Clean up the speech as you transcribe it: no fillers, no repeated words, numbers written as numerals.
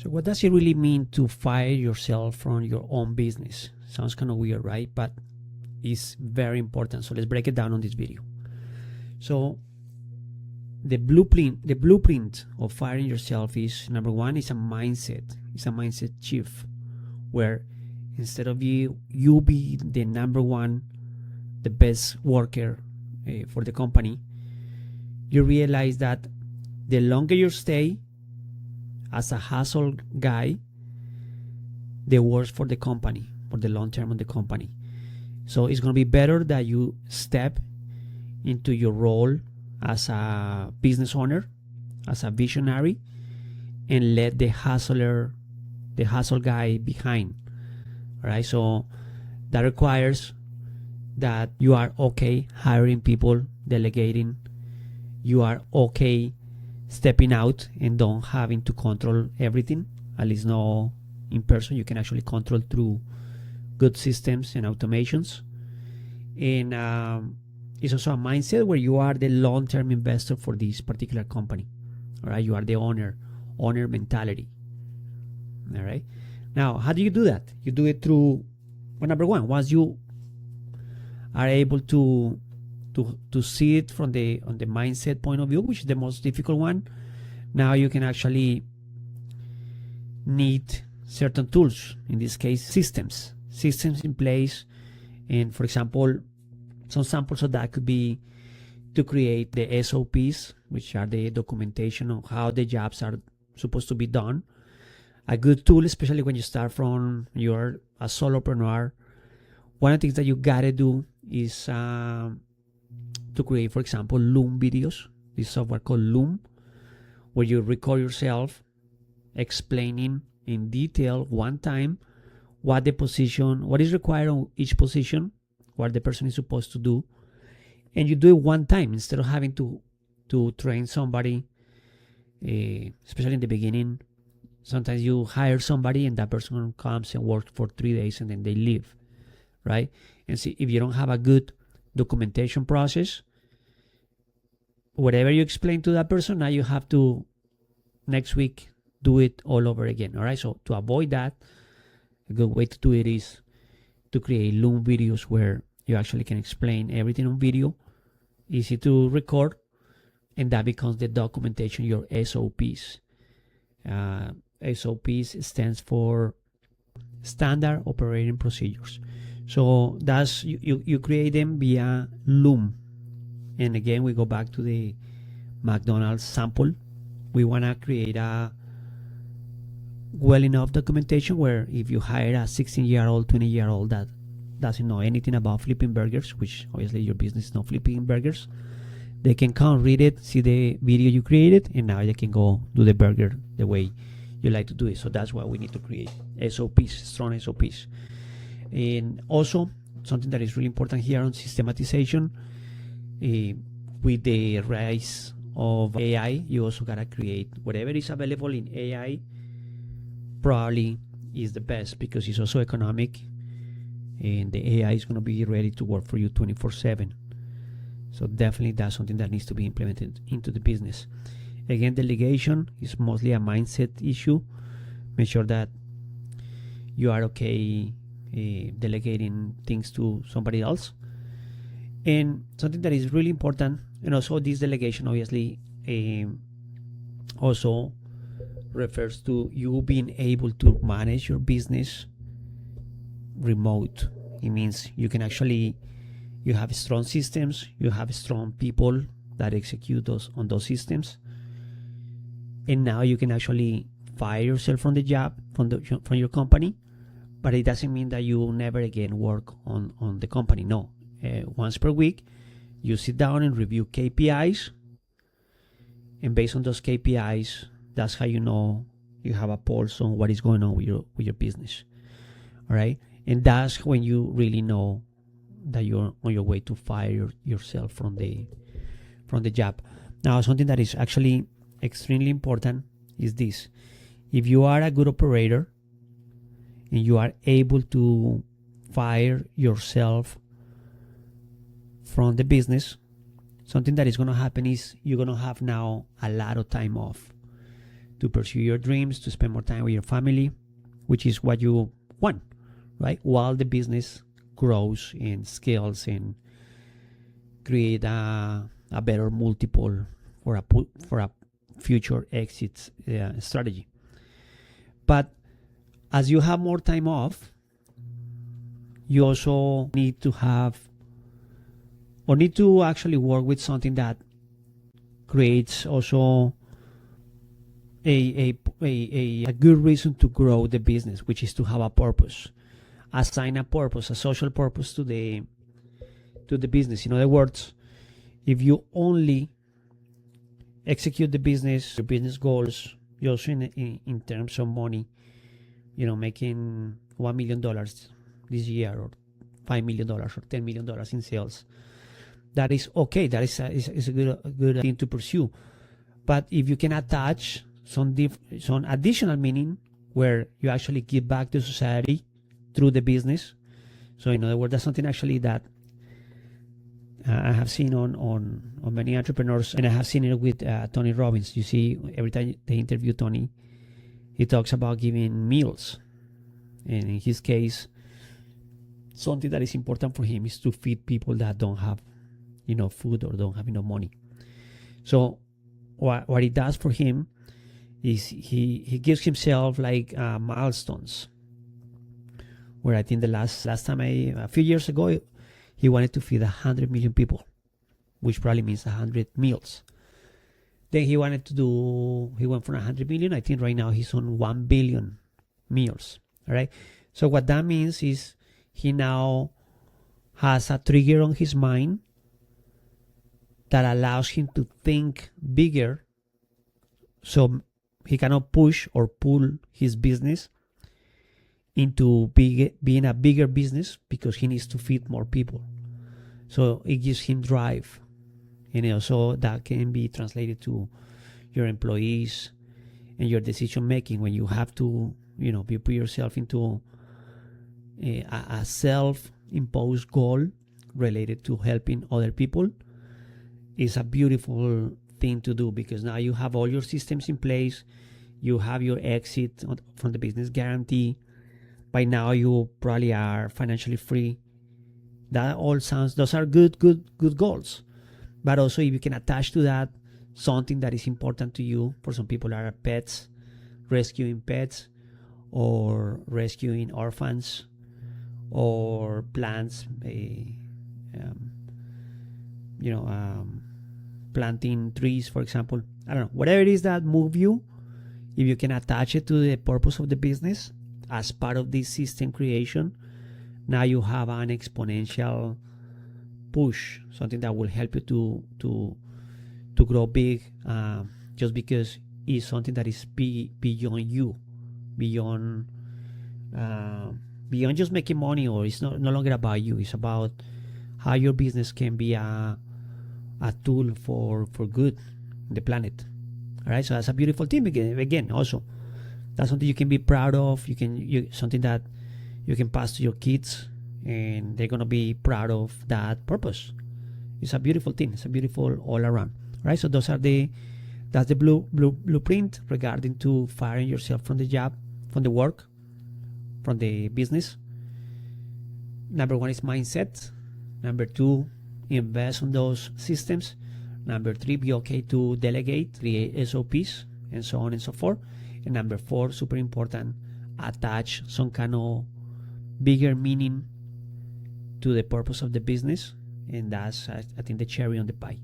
So what does it really mean to fire yourself from your own business? Sounds kind of weird, right? But it's very important. So let's break it down on this video. So the blueprint of firing yourself is, number one, is a mindset. It's a mindset shift where instead of you be the number one, the best worker for the company, you realize that the longer you stay as a hustle guy, the worse for the company, for the long term of the company. So it's going to be better that you step into your role as a business owner, as a visionary, and let the hustler, the hustle guy behind. All right, so that requires that you are okay hiring people, delegating. You are okay stepping out and don't having to control everything, at least no in person. You can actually control through good systems and automations. And it's also a mindset where you are the long-term investor for this particular company. All right, you are the owner mentality. All right, now how do you do that? You do it through, well, number one, once you are able to see it from the mindset point of view, which is the most difficult one, now you can actually need certain tools, in this case systems in place. And for example, some samples of that could be to create the SOPs, which are the documentation on how the jobs are supposed to be done. A good tool, especially when you start from, you're a solopreneur, one of the things that you gotta do is to create, for example, Loom videos. This software called Loom, where you record yourself explaining in detail one time what is required on each position, what the person is supposed to do, and you do it one time instead of having to train somebody. Especially in the beginning, sometimes you hire somebody and that person comes and works for 3 days and then they leave, right? And see, if you don't have a good documentation process, whatever you explain to that person, now you have to next week do it all over again. All right, so to avoid that, a good way to do it is to create Loom videos where you actually can explain everything on video, easy to record, and that becomes the documentation, your SOPs. SOPs stands for Standard Operating Procedures. So that's you create them via Loom. And again, we go back to the McDonald's sample. We want to create a well enough documentation where if you hire a 16-year-old, 20-year-old that doesn't know anything about flipping burgers, which obviously your business is not flipping burgers, they can come read it, see the video you created, and now they can go do the burger the way you like to do it. So that's why we need to create SOPs, strong SOPs. And also something that is really important here on systematization, with the rise of AI, you also gotta create whatever is available in AI. Probably is the best because it's also economic, and the AI is going to be ready to work for you 24/7. So definitely that's something that needs to be implemented into the business. Again, delegation is mostly a mindset issue. Make sure that you are okay delegating things to somebody else. And something that is really important, and also this delegation obviously also refers to you being able to manage your business remote. It means you can actually, you have strong systems, you have strong people that execute on those systems, and now you can actually fire yourself from the job, from your company, but it doesn't mean that you will never again work on the company. No, once per week you sit down and review KPIs, and based on those KPIs, that's how you know you have a pulse on what is going on with your business. All right, and that's when you really know that you're on your way to fire yourself from the job. Now, something that is actually extremely important is this: if you are a good operator and you are able to fire yourself from the business, something that is going to happen is you're going to have now a lot of time off. to pursue your dreams, to spend more time with your family, which is what you want, right? While the business grows and scales and create a better multiple for a future exit strategy. But as you have more time off, you also need to actually work with something that creates also a good reason to grow the business, which is to have a purpose. Assign a purpose, a social purpose to the business. In other words, if you only execute the business, your business goals, also in terms of money, making $1 million this year, or $5 million, or $10 million in sales, that is okay. That is a good thing to pursue. But if you can attach some additional meaning where you actually give back to society through the business, so in other words, that's something actually that I have seen on many entrepreneurs, and I have seen it with Tony Robbins. You see, every time they interview Tony, he talks about giving meals, and in his case, something that is important for him is to feed people that don't have enough food or don't have enough money. So what he does for him is he gives himself like milestones, where I think the last time a few years ago, he wanted to feed 100 million people, which probably means 100 meals. Then he went from 100 million. I think right now he's on 1 billion meals. All right. So what that means is he now has a trigger on his mind that allows him to think bigger, so he cannot push or pull his business into being a bigger business, because he needs to feed more people. So it gives him drive, so that can be translated to your employees and your decision making. When you have to, you put yourself into a self-imposed goal related to helping other people, is a beautiful thing to do, because now you have all your systems in place. You have your exit from the business guarantee. By now you probably are financially free. Those are good goals. But also, if you can attach to that something that is important to you, for some people are pets, rescuing pets, or rescuing orphans, or plants, planting trees, for example. I don't know, whatever it is that move you, if you can attach it to the purpose of the business as part of this system creation, now you have an exponential push, something that will help you to grow big, just because it's something that is beyond you, beyond just making money, or it's no longer about you. It's about how your business can be a tool for good in the planet. All right, so that's a beautiful thing. Again, also, that's something you can be proud of. Something that you can pass to your kids, and they're gonna be proud of that purpose. It's a beautiful thing. It's a beautiful all around. All right, so that's the blueprint regarding to firing yourself from the job, from the work, from the business. Number one is mindset. Number two, invest on those systems. Number three, be okay to delegate, create SOPs, and so on and so forth. And number four, super important, attach some kind of bigger meaning to the purpose of the business. And that's, I think, the cherry on the pie.